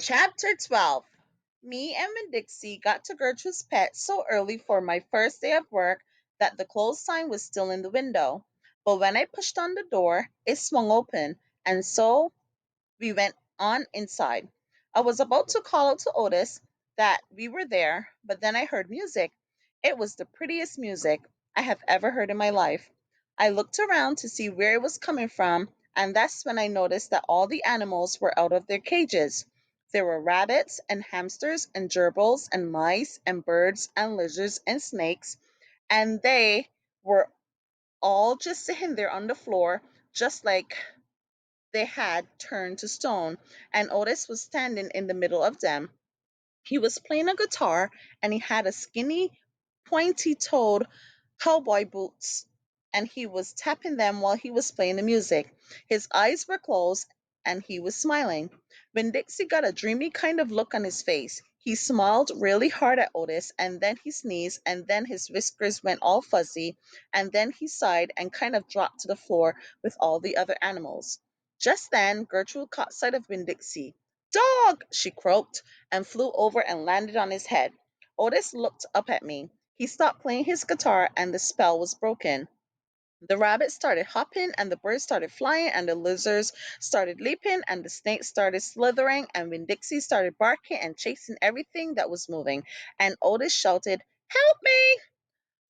Chapter 12. Me and Winn-Dixie got to Gertrude's pet so early for my first day of work that the closed sign was still in the window. But when I pushed on the door, it swung open, and so we went on inside. I was about to call out to Otis that we were there, but then I heard music. It was the prettiest music I have ever heard in my life. I looked around to see where it was coming from, and that's when I noticed that all the animals were out of their cages. There were rabbits and hamsters and gerbils and mice and birds and lizards and snakes, and they were all just sitting there on the floor, just like they had turned to stone, and Otis was standing in the middle of them. He was playing a guitar, and he had a skinny, pointy toed cowboy boots, and he was tapping them while he was playing the music. His eyes were closed, and he was smiling. When Dixie got a dreamy kind of look on his face, he smiled really hard at Otis, and then he sneezed, and then his whiskers went all fuzzy, and then he sighed and kind of dropped to the floor with all the other animals. Just then, Gertrude caught sight of Winn-Dixie. "Dog!" she croaked, and flew over and landed on his head. Otis looked up at me. He stopped playing his guitar, and the spell was broken. The rabbits started hopping, and the birds started flying, and the lizards started leaping, and the snakes started slithering, and when Dixie started barking and chasing everything that was moving, and Otis shouted, "Help me!"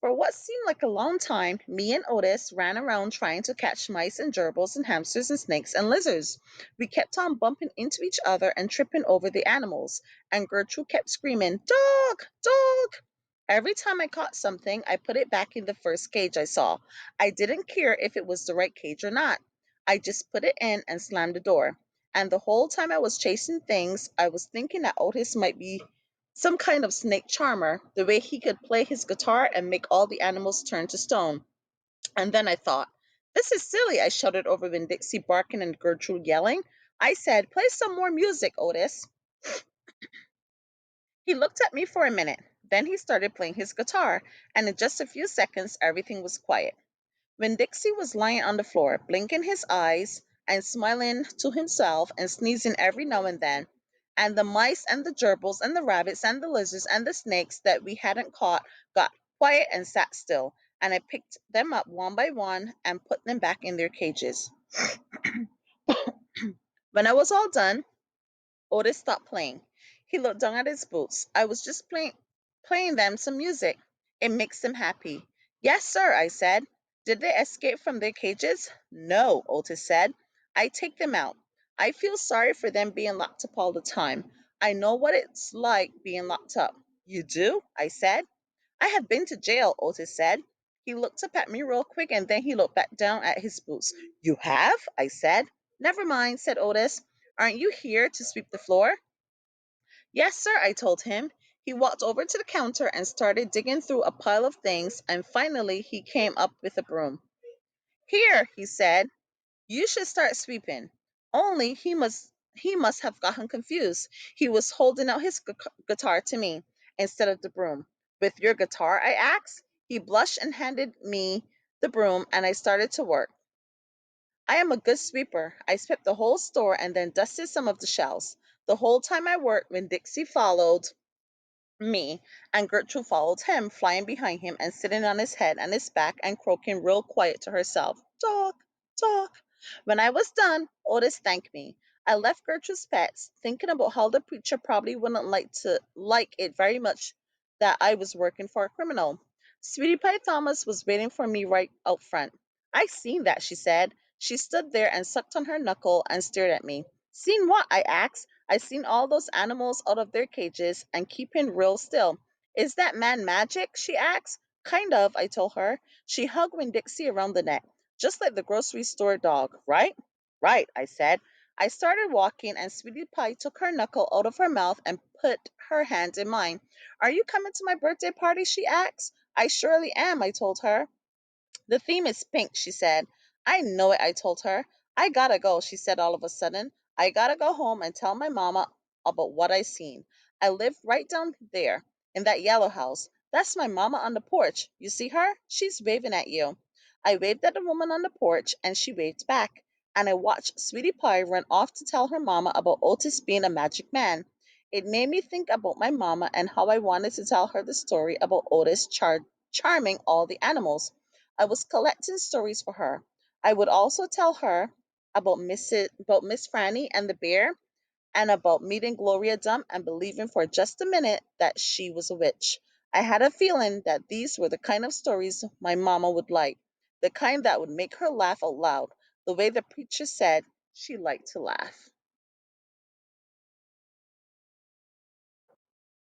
For what seemed like a long time, me and Otis ran around trying to catch mice and gerbils and hamsters and snakes and lizards. We kept on bumping into each other and tripping over the animals, and Gertrude kept screaming, "Dog! Dog!" Every time I caught something, I put it back in the first cage I saw. I didn't care if it was the right cage or not. I just put it in and slammed the door. And the whole time I was chasing things, I was thinking that Otis might be some kind of snake charmer, the way he could play his guitar and make all the animals turn to stone. And then I thought, "This is silly," I shouted over when Dixie barking and Gertrude yelling. I said, "Play some more music, Otis." He looked at me for a minute. Then he started playing his guitar, and in just a few seconds, everything was quiet. When Dixie was lying on the floor, blinking his eyes and smiling to himself and sneezing every now and then, and the mice and the gerbils and the rabbits and the lizards and the snakes that we hadn't caught got quiet and sat still, and I picked them up one by one and put them back in their cages. When I was all done, Otis stopped playing. He looked down at his boots. "I was just playing them some music. It makes them happy." "Yes, sir," I said. "Did they escape from their cages?" "No," Otis said. "I take them out. I feel sorry for them being locked up all the time. I know what it's like being locked up." "You do?" I said. "I have been to jail," Otis said. He looked up at me real quick, and then he looked back down at his boots. "You have?" I said. "Never mind," said Otis. "Aren't you here to sweep the floor?" "Yes, sir," I told him. He walked over to the counter and started digging through a pile of things, and finally he came up with a broom. "Here," he said, "you should start sweeping." Only he must have gotten confused. He was holding out his guitar to me instead of the broom. "With your guitar?" I asked. He blushed and handed me the broom, and I started to work. I am a good sweeper. I swept the whole store and then dusted some of the shelves. The whole time I worked, when Dixie followed me, and Gertrude followed him, flying behind him and sitting on his head and his back and croaking real quiet to herself, "Talk, talk." When I was done, Otis thanked me. I left Gertrude's pets, thinking about how the preacher probably wouldn't like it very much that I was working for a criminal. Sweetie Pie Thomas was waiting for me right out front. "I seen that," she said. She stood there and sucked on her knuckle and stared at me. "Seen what?" I asked. "I seen all those animals out of their cages and keeping real still." "Is that man magic?" she asked. "Kind of," I told her. She hugged Winn-Dixie around the neck, just like the grocery store dog, right? "Right," I said. I started walking, and Sweetie Pie took her knuckle out of her mouth and put her hand in mine. "Are you coming to my birthday party?" she asked. "I surely am," I told her. "The theme is pink," she said. "I know it," I told her. "I gotta go," she said all of a sudden. "I gotta go home and tell my mama about what I seen. I live right down there in that yellow house. That's my mama on the porch. You see her? She's waving at you." I waved at the woman on the porch, and she waved back. and I watched Sweetie Pie run off to tell her mama about Otis being a magic man. It made me think about my mama and how I wanted to tell her the story about Otis charming all the animals. I was collecting stories for her. I would also tell her about Miss Franny and the bear, and about meeting Gloria Dump and believing for just a minute that she was a witch. I had a feeling that these were the kind of stories my mama would like, the kind that would make her laugh out loud, the way the preacher said she liked to laugh.